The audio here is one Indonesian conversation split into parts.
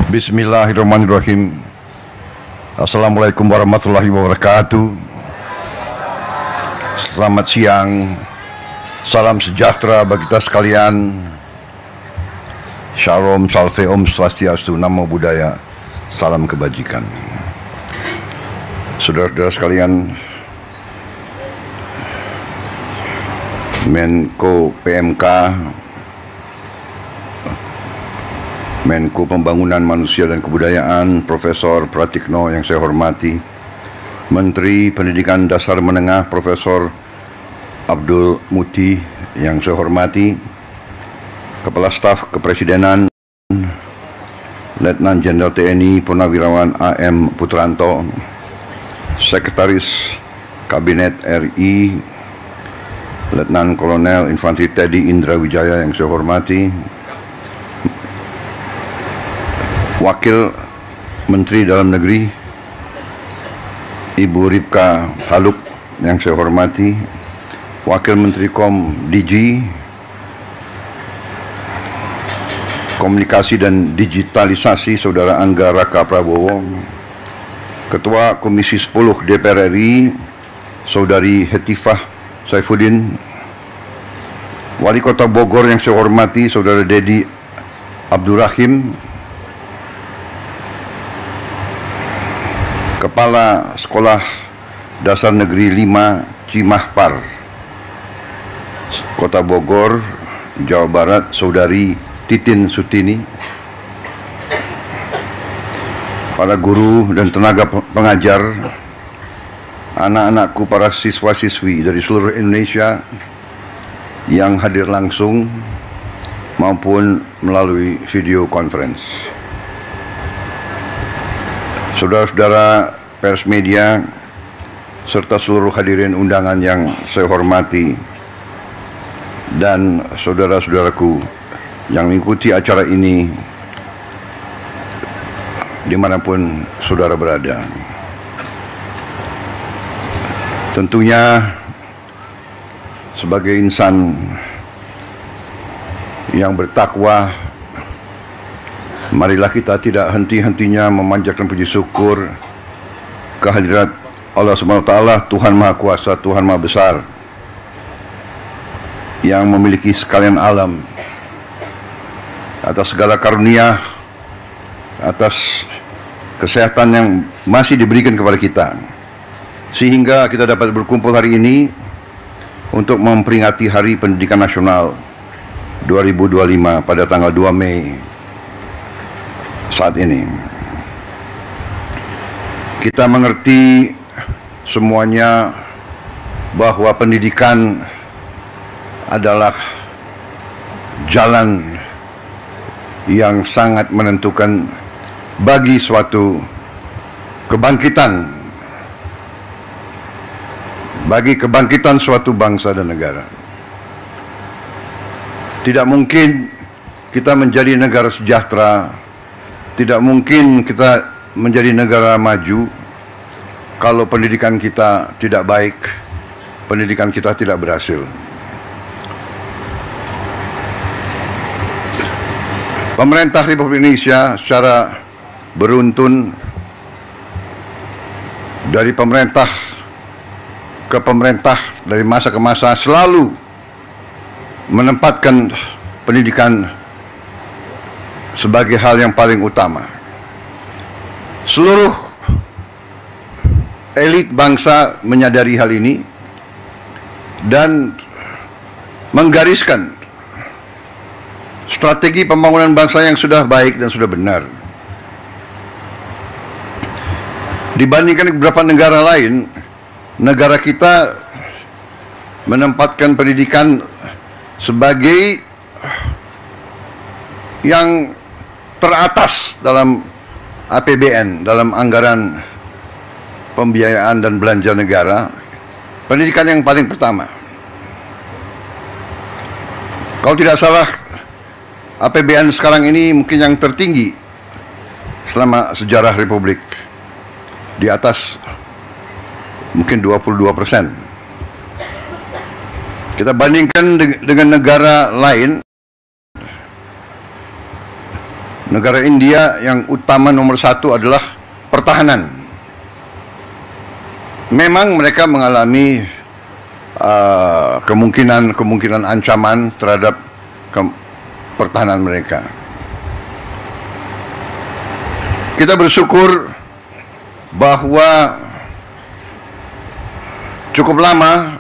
Bismillahirrahmanirrahim. Assalamualaikum warahmatullahi wabarakatuh. Selamat siang. Salam sejahtera bagi kita sekalian. Shalom, salve, om swastiastu, namo buddhaya, salam kebajikan. Saudara-saudara sekalian, Menko PMK, Menko Pembangunan Manusia dan Kebudayaan Profesor Pratikno yang saya hormati, Menteri Pendidikan Dasar Menengah Profesor Abdul Muti yang saya hormati, Kepala Staf Kepresidenan Letnan Jenderal TNI Purnawirawan AM Putranto, Sekretaris Kabinet RI Letnan Kolonel Infanteri Teddy Indra Wijaya yang saya hormati, Wakil Menteri Dalam Negeri Ibu Ripka Haluk yang saya hormati, Wakil Menteri DG Komunikasi dan Digitalisasi Saudara Angga Raka Prabowo, Ketua Komisi 10 DPR RI Saudari Hetifah Saifuddin, Wali Kota Bogor yang saya hormati Saudara Dedi Abdurrahim, Kepala Sekolah Dasar Negeri 5 Cimahpar, Kota Bogor, Jawa Barat, Saudari Titin Sutini, para guru dan tenaga pengajar, anak-anakku, para siswa-siswi dari seluruh Indonesia yang hadir langsung maupun melalui video conference. Saudara-saudara pers media serta seluruh hadirin undangan yang saya hormati dan saudara-saudaraku yang mengikuti acara ini dimanapun saudara berada. Tentunya sebagai insan yang bertakwa, marilah kita tidak henti-hentinya memanjatkan puji syukur kehadirat Allah SWT, Tuhan Maha Kuasa, Tuhan Maha Besar, yang memiliki sekalian alam, atas segala karunia, atas kesehatan yang masih diberikan kepada kita, sehingga kita dapat berkumpul hari ini untuk memperingati Hari Pendidikan Nasional 2025 pada tanggal 2 Mei saat ini. Kita mengerti semuanya bahwa pendidikan adalah jalan yang sangat menentukan bagi suatu kebangkitan, bagi kebangkitan suatu bangsa dan negara. Tidak mungkin kita menjadi negara sejahtera, tidak mungkin kita menjadi negara maju kalau pendidikan kita tidak baik, pendidikan kita tidak berhasil. Pemerintah Republik Indonesia secara beruntun dari pemerintah ke pemerintah, dari masa ke masa, selalu menempatkan pendidikan sebagai hal yang paling utama. Seluruh elit bangsa menyadari hal ini dan menggariskan strategi pembangunan bangsa yang sudah baik dan sudah benar. Dibandingkan beberapa negara lain, negara kita menempatkan pendidikan sebagai yang teratas dalam APBN, dalam anggaran pembiayaan dan belanja negara. Pendidikan yang paling pertama. Kalau tidak salah, APBN sekarang ini mungkin yang tertinggi selama sejarah Republik, di atas mungkin 22%. Kita bandingkan dengan negara lain, negara India yang utama nomor satu adalah pertahanan. Memang mereka mengalami kemungkinan ancaman terhadap pertahanan mereka. Kita bersyukur bahwa cukup lama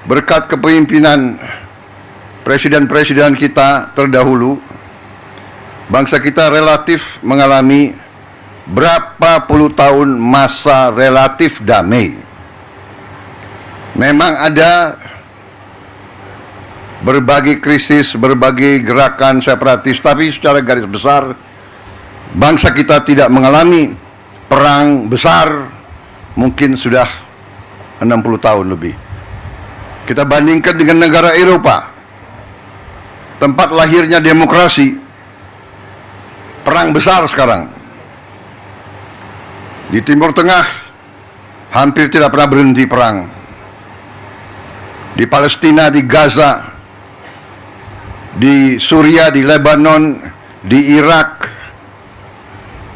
berkat kepemimpinan presiden-presiden kita terdahulu, bangsa kita relatif mengalami berapa puluh tahun masa relatif damai. Memang ada berbagai krisis, berbagai gerakan separatis, tapi secara garis besar bangsa kita tidak mengalami perang besar mungkin sudah 60 tahun lebih. Kita bandingkan dengan negara Eropa, tempat lahirnya demokrasi, perang besar sekarang. Di Timur Tengah hampir tidak pernah berhenti perang. Di Palestina, di Gaza, di Suria, di Lebanon, di Irak,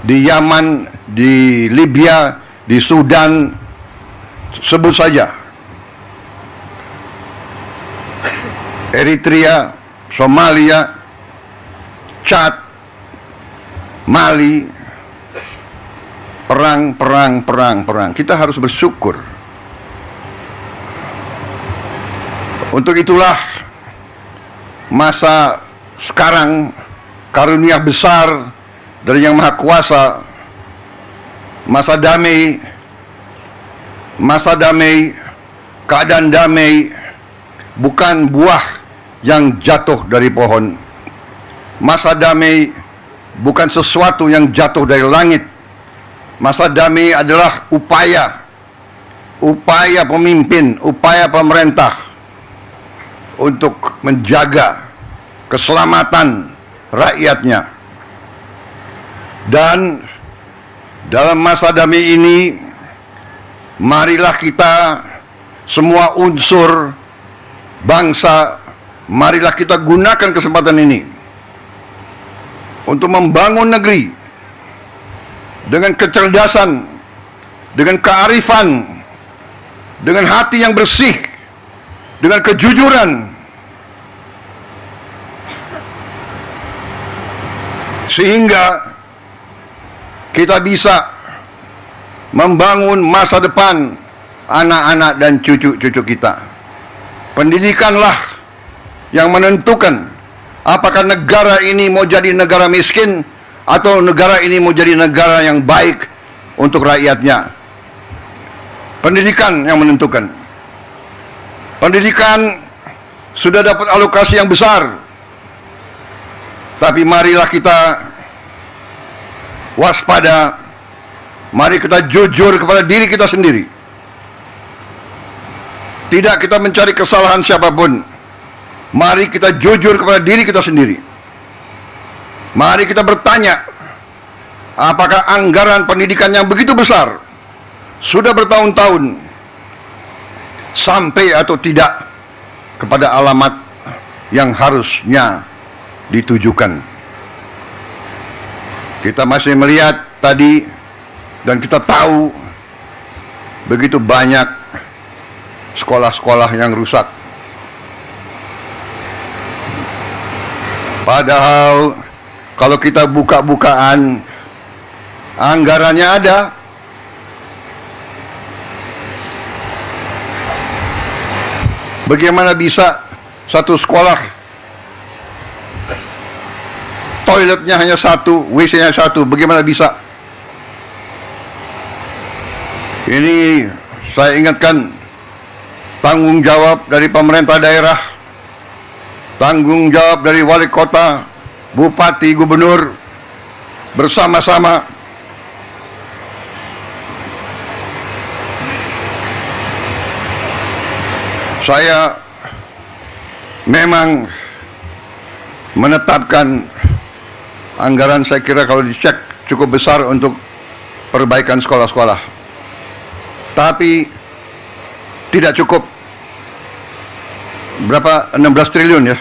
di Yaman, di Libya, di Sudan, sebut saja. Eritrea, Somalia, Chad, Mali, perang. Kita harus bersyukur. Untuk itulah masa sekarang karunia besar dari Yang Maha Kuasa, masa damai, keadaan damai, bukan buah yang jatuh dari pohon. Masa damai bukan sesuatu yang jatuh dari langit. Masa damai adalah upaya pemimpin, upaya pemerintah untuk menjaga keselamatan rakyatnya. Dan dalam masa damai ini, marilah kita semua unsur bangsa, marilah kita gunakan kesempatan ini untuk membangun negeri dengan kecerdasan, dengan kearifan, dengan hati yang bersih, dengan kejujuran, sehingga kita bisa membangun masa depan anak-anak dan cucu-cucu kita. Pendidikanlah yang menentukan apakah negara ini mau jadi negara miskin atau negara ini mau jadi negara yang baik untuk rakyatnya. Pendidikan yang menentukan. Pendidikan sudah dapat alokasi yang besar, tapi marilah kita waspada, mari kita jujur kepada diri kita sendiri. Tidak kita mencari kesalahan siapapun, mari kita jujur kepada diri kita sendiri. Mari kita bertanya, apakah anggaran pendidikan yang begitu besar sudah bertahun-tahun sampai atau tidak kepada alamat yang harusnya ditujukan. Kita masih melihat tadi dan kita tahu begitu banyak sekolah-sekolah yang rusak. Padahal kalau kita buka-bukaan, anggarannya ada. Bagaimana bisa satu sekolah toiletnya hanya satu, WC-nya satu? Bagaimana bisa? Ini saya ingatkan, tanggung jawab dari pemerintah daerah, tanggung jawab dari wali kota, bupati, gubernur, bersama-sama saya memang menetapkan anggaran, saya kira kalau dicek cukup besar untuk perbaikan sekolah-sekolah, tapi tidak cukup. Berapa? 16 triliun ya,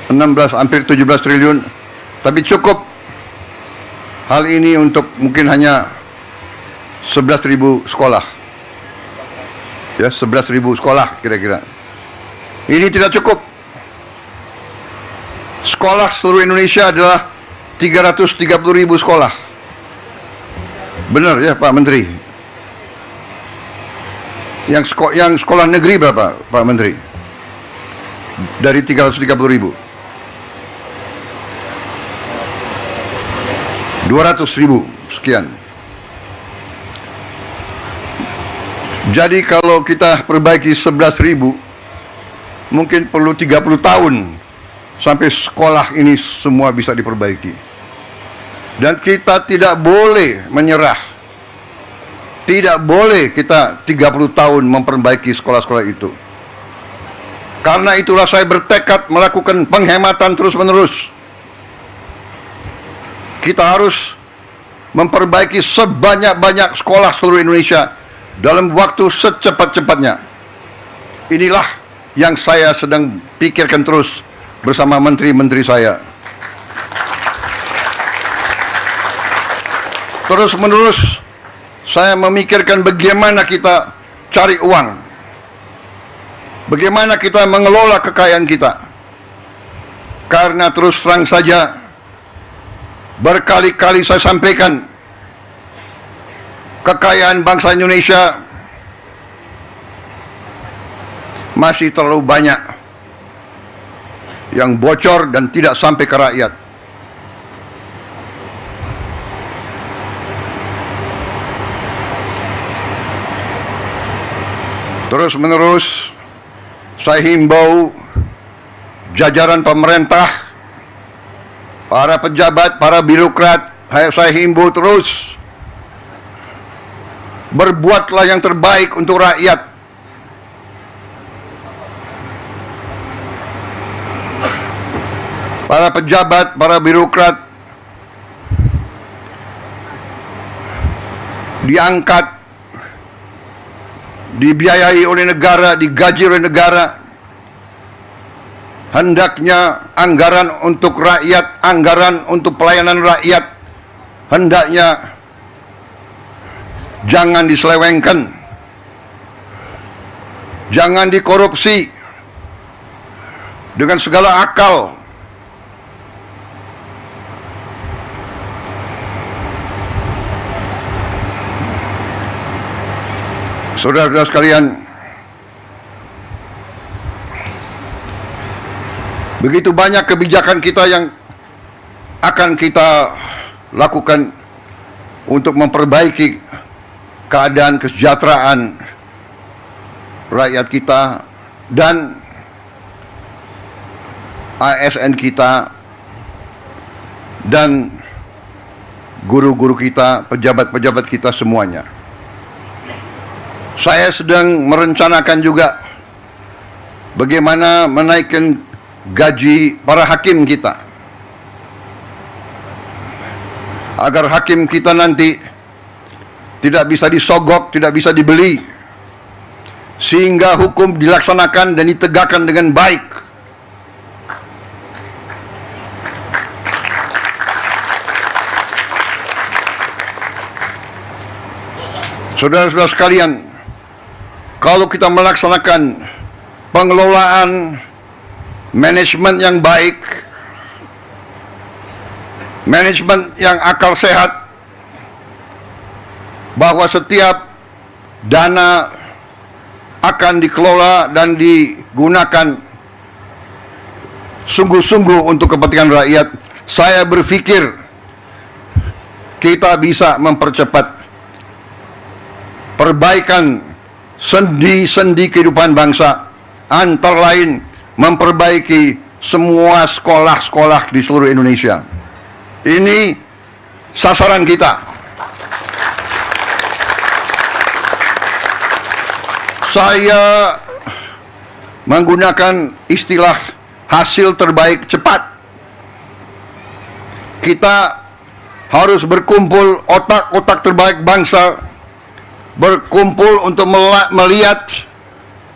16 hampir 17 triliun Tapi cukup hal ini untuk mungkin hanya 11.000 sekolah. Ya, 11.000 sekolah kira-kira. Ini tidak cukup. Sekolah seluruh Indonesia adalah 330.000 sekolah. Benar ya Pak Menteri? Yang sekolah negeri berapa Pak Menteri? Dari 330.000. 200.000 sekian. Jadi kalau kita perbaiki 11.000, mungkin perlu 30 tahun sampai sekolah ini semua bisa diperbaiki. Dan kita tidak boleh menyerah. Tidak boleh kita 30 tahun memperbaiki sekolah-sekolah itu. Karena itulah saya bertekad melakukan penghematan terus-menerus. Kita harus memperbaiki sebanyak-banyak sekolah seluruh Indonesia dalam waktu secepat-cepatnya. Inilah yang saya sedang pikirkan terus bersama menteri-menteri saya. Terus-menerus saya memikirkan bagaimana kita cari uang, bagaimana kita mengelola kekayaan kita. Karena terus terang saja, berkali-kali saya sampaikan, kekayaan bangsa Indonesia masih terlalu banyak yang bocor dan tidak sampai ke rakyat. Terus menerus saya himbau jajaran pemerintah, para pejabat, para birokrat, saya himbau terus, berbuatlah yang terbaik untuk rakyat. Para pejabat, para birokrat diangkat, dibiayai oleh negara, digaji oleh negara. Hendaknya anggaran untuk rakyat, anggaran untuk pelayanan rakyat, hendaknya jangan diselewengkan, jangan dikorupsi dengan segala akal. Saudara-saudara sekalian, begitu banyak kebijakan kita yang akan kita lakukan untuk memperbaiki keadaan kesejahteraan rakyat kita dan ASN kita dan guru-guru kita, pejabat-pejabat kita semuanya. Saya sedang merencanakan juga bagaimana menaikkan gaji para hakim kita, agar hakim kita nanti tidak bisa disogok, tidak bisa dibeli, sehingga hukum dilaksanakan dan ditegakkan dengan baik. Saudara-saudara sekalian, kalau kita melaksanakan pengelolaan manajemen yang baik, manajemen yang akal sehat, bahwa setiap dana akan dikelola dan digunakan sungguh-sungguh untuk kepentingan rakyat, saya berpikir kita bisa mempercepat perbaikan sendi-sendi kehidupan bangsa, antara lain memperbaiki semua sekolah-sekolah di seluruh Indonesia. Ini sasaran kita. Saya menggunakan istilah hasil terbaik cepat. Kita harus berkumpul, otak-otak terbaik bangsa berkumpul untuk melihat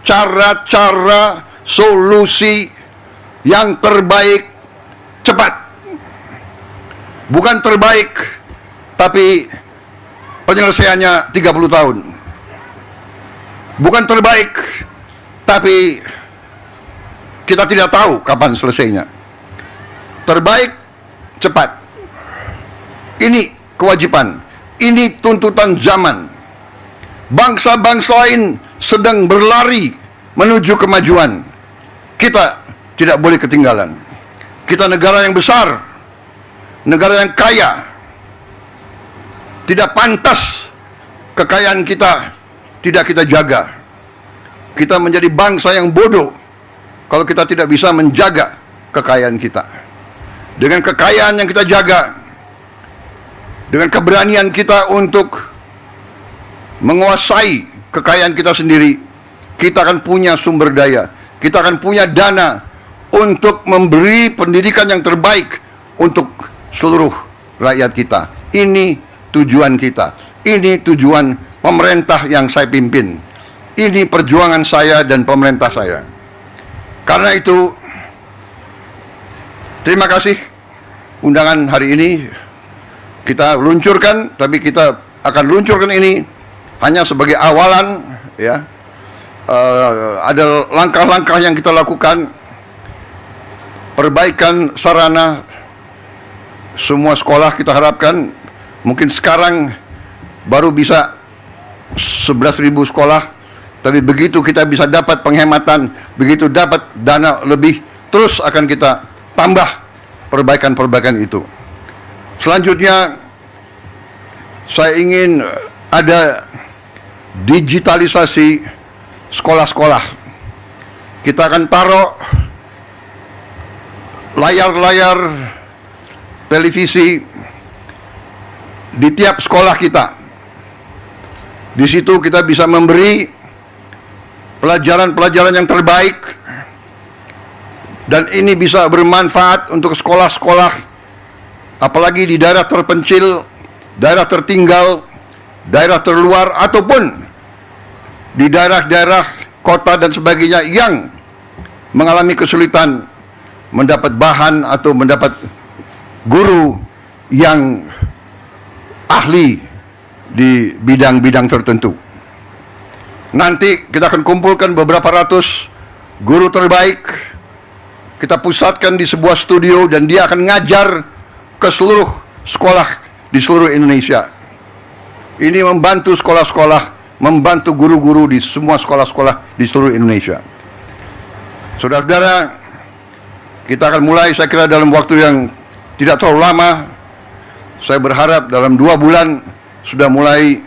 cara-cara solusi yang terbaik cepat. Bukan terbaik, tapi penyelesaiannya 30 tahun. Bukan terbaik, tapi kita tidak tahu kapan selesainya. Terbaik, cepat. Ini kewajiban, ini tuntutan zaman. Bangsa-bangsa lain sedang berlari menuju kemajuan. Kita tidak boleh ketinggalan. Kita negara yang besar, negara yang kaya. Tidak pantas kekayaan kita tidak kita jaga. Kita menjadi bangsa yang bodoh kalau kita tidak bisa menjaga kekayaan kita. Dengan kekayaan yang kita jaga, dengan keberanian kita untuk menguasai kekayaan kita sendiri, kita akan punya sumber daya, kita akan punya dana untuk memberi pendidikan yang terbaik untuk seluruh rakyat kita. Ini tujuan kita, ini tujuan pemerintah yang saya pimpin, ini perjuangan saya dan pemerintah saya. Karena itu, terima kasih undangan hari ini kita luncurkan, tapi kita akan luncurkan ini hanya sebagai awalan, ya. Ada langkah-langkah yang kita lakukan, perbaikan sarana semua sekolah kita harapkan. Mungkin sekarang baru bisa 11.000 sekolah, tapi begitu kita bisa dapat penghematan, begitu dapat dana lebih, terus akan kita tambah perbaikan-perbaikan itu. Selanjutnya, saya ingin ada digitalisasi sekolah-sekolah. Kita akan taruh layar-layar televisi di tiap sekolah kita. Di situ kita bisa memberi pelajaran-pelajaran yang terbaik, dan ini bisa bermanfaat untuk sekolah-sekolah, apalagi di daerah terpencil, daerah tertinggal, daerah terluar, ataupun di daerah-daerah kota dan sebagainya yang mengalami kesulitan mendapat bahan atau mendapat guru yang ahli di bidang-bidang tertentu. Nanti kita akan kumpulkan beberapa ratus guru terbaik, kita pusatkan di sebuah studio, dan dia akan ngajar ke seluruh sekolah di seluruh Indonesia. Ini membantu sekolah-sekolah, membantu guru-guru di semua sekolah-sekolah di seluruh Indonesia. Saudara-saudara, kita akan mulai, saya kira dalam waktu yang tidak terlalu lama. Saya berharap dalam 2 bulan sudah mulai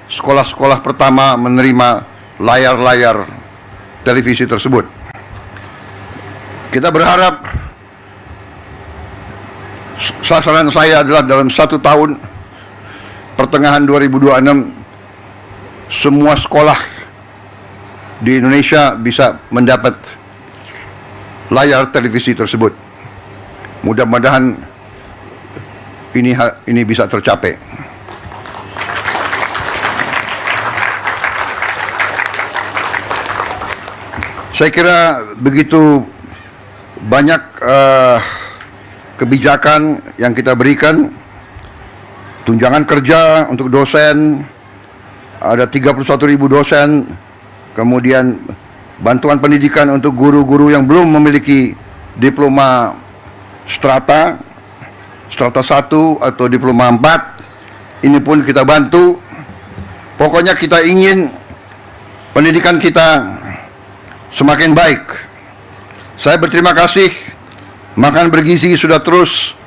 sekolah-sekolah pertama menerima layar-layar televisi tersebut. Kita berharap, sasaran saya adalah dalam 1 tahun, pertengahan 2026, semua sekolah di Indonesia bisa mendapat layar televisi tersebut. Mudah-mudahan ini bisa tercapai. Saya kira begitu banyak kebijakan yang kita berikan. Tunjangan kerja untuk dosen, ada 31.000 dosen, kemudian bantuan pendidikan untuk guru-guru yang belum memiliki diploma strata 1 atau diploma 4, ini pun kita bantu. Pokoknya kita ingin pendidikan kita semakin baik. Saya berterima kasih, makan bergizi sudah terus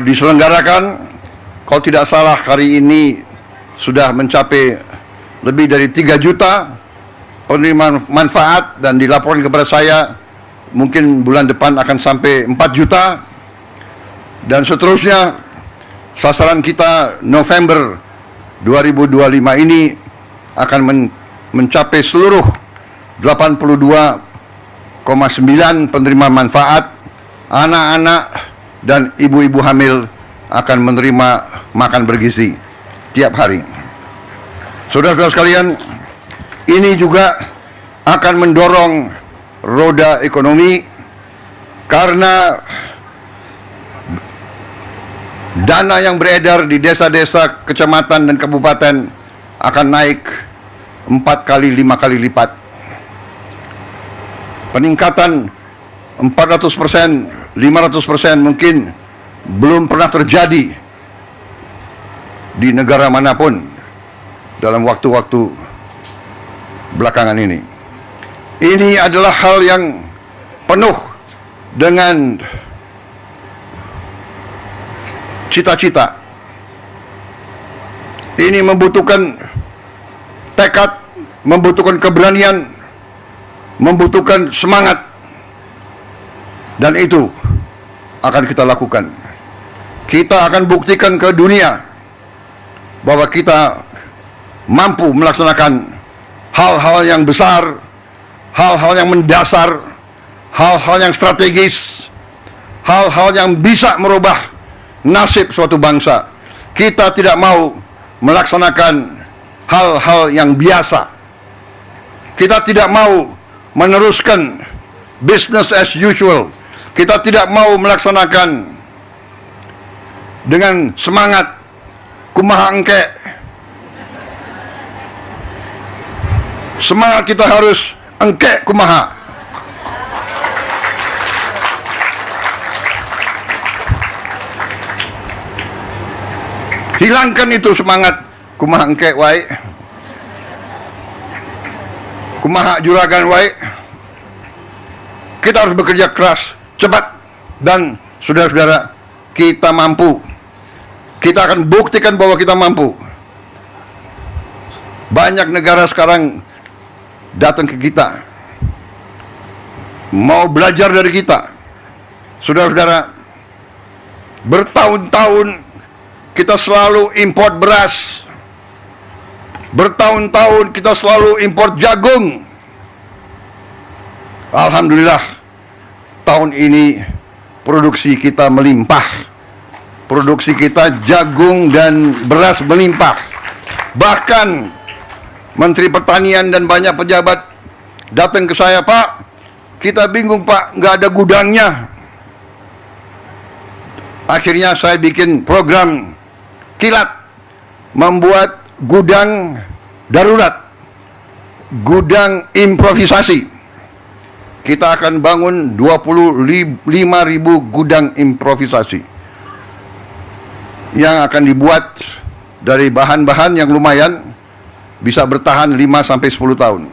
diselenggarakan. Kalau tidak salah hari ini sudah mencapai lebih dari 3 juta penerima manfaat, dan dilaporkan kepada saya mungkin bulan depan akan sampai 4 juta, dan seterusnya. Sasaran kita November 2025 ini akan mencapai seluruh 82,9 penerima manfaat. Anak-anak dan ibu-ibu hamil akan menerima makan bergizi tiap hari. Saudara-saudara sekalian, ini juga akan mendorong roda ekonomi, karena Dana yang beredar di desa-desa, kecamatan dan kabupaten akan naik 4 kali, 5 kali lipat. Peningkatan 400%, 500% mungkin belum pernah terjadi di negara manapun dalam waktu-waktu belakangan ini. Ini adalah hal yang penuh dengan cita-cita. Ini membutuhkan tekad, membutuhkan keberanian, membutuhkan semangat, dan itu akan kita lakukan. Kita akan buktikan ke dunia bahwa kita mampu melaksanakan hal-hal yang besar, hal-hal yang mendasar, hal-hal yang strategis, hal-hal yang bisa merubah nasib suatu bangsa. Kita tidak mau melaksanakan hal-hal yang biasa. Kita tidak mau meneruskan business as usual. Kita tidak mau melaksanakan dengan semangat kumaha engke. Semangat kita harus engke kumaha. Hilangkan itu semangat kumaha engke wae, kumaha juragan wae. Kita harus bekerja keras, cepat, dan saudara-saudara, kita mampu. Kita akan buktikan bahwa kita mampu. Banyak negara sekarang datang ke kita, mau belajar dari kita. Saudara-saudara, bertahun-tahun kita selalu import beras. Bertahun-tahun kita selalu import jagung. Alhamdulillah, tahun ini produksi kita melimpah. Produksi kita jagung dan beras melimpah. Bahkan Menteri Pertanian dan banyak pejabat datang ke saya, Pak, kita bingung Pak, nggak ada gudangnya. Akhirnya saya bikin program kilat, membuat gudang darurat, gudang improvisasi. Kita akan bangun 25.000 gudang improvisasi yang akan dibuat dari bahan-bahan yang lumayan, bisa bertahan 5-10 tahun.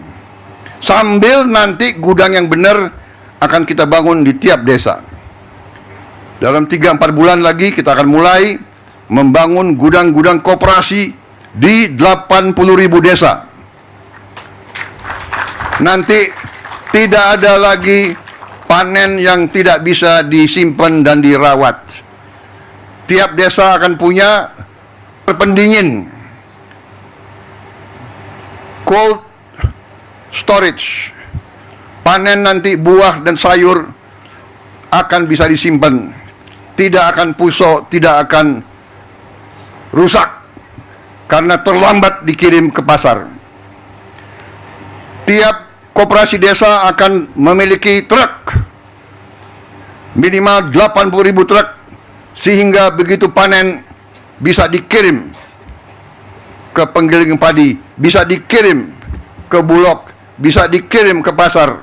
Sambil nanti gudang yang benar akan kita bangun di tiap desa. Dalam 3-4 bulan lagi kita akan mulai membangun gudang-gudang koperasi di 80.000 desa. Nanti tidak ada lagi panen yang tidak bisa disimpan dan dirawat. Tiap desa akan punya pendingin, cold storage. Panen nanti buah dan sayur akan bisa disimpan, tidak akan busuk, tidak akan rusak karena terlambat dikirim ke pasar. Tiap koperasi desa akan memiliki truk, minimal 80.000 truk, sehingga begitu panen bisa dikirim ke penggiling padi, bisa dikirim ke Bulog, bisa dikirim ke pasar.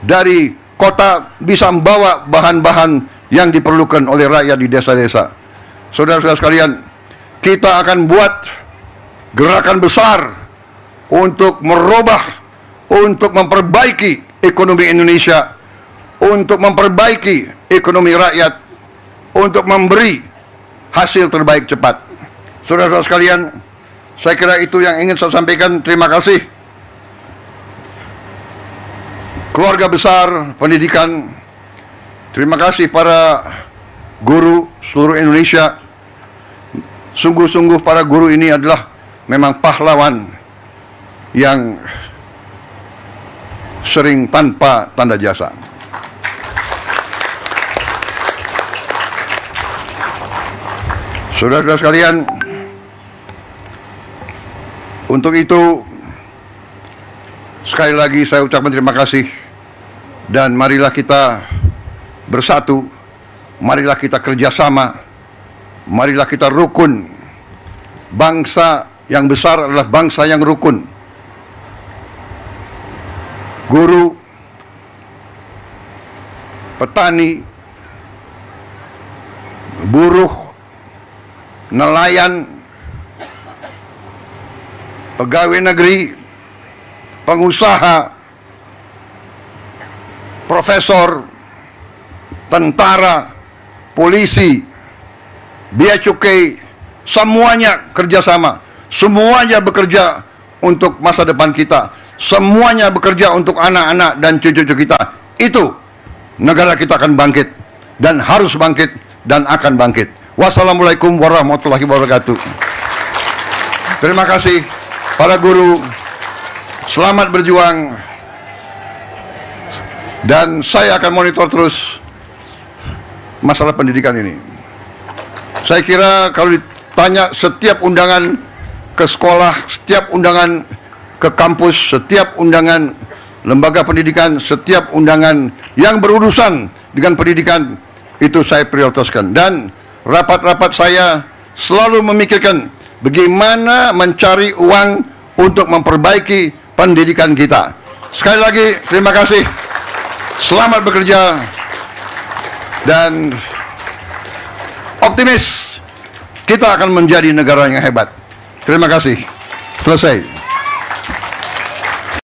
Dari kota bisa membawa bahan-bahan yang diperlukan oleh rakyat di desa-desa. Saudara-saudara sekalian, kita akan buat gerakan besar untuk merubah, untuk memperbaiki ekonomi Indonesia, untuk memperbaiki ekonomi rakyat, untuk memberi hasil terbaik cepat. Saudara-saudara sekalian, saya kira itu yang ingin saya sampaikan. Terima kasih keluarga besar pendidikan. Terima kasih para guru seluruh Indonesia. Sungguh-sungguh para guru ini adalah memang pahlawan yang sering tanpa tanda jasa. Saudara-saudara sekalian, untuk itu sekali lagi saya ucapkan terima kasih, dan marilah kita bersatu, marilah kita kerjasama marilah kita rukun. Bangsa yang besar adalah bangsa yang rukun. Guru, petani, buruh, nelayan, pegawai negeri, pengusaha, profesor, tentara, polisi, bea cukai, semuanya kerjasama. Semuanya bekerja untuk masa depan kita. Semuanya bekerja untuk anak-anak dan cucu-cucu kita. Itu negara kita akan bangkit, dan harus bangkit, dan akan bangkit. Wassalamualaikum warahmatullahi wabarakatuh. Terima kasih para guru. Selamat berjuang. Dan saya akan monitor terus masalah pendidikan ini. Saya kira kalau ditanya setiap undangan ke sekolah, setiap undangan ke kampus, setiap undangan lembaga pendidikan, setiap undangan yang berurusan dengan pendidikan, itu saya prioritaskan. Dan rapat-rapat saya selalu memikirkan bagaimana mencari uang untuk memperbaiki pendidikan kita. Sekali lagi, terima kasih. Selamat bekerja. Dan optimis kita akan menjadi negara yang hebat. Terima kasih. Selesai.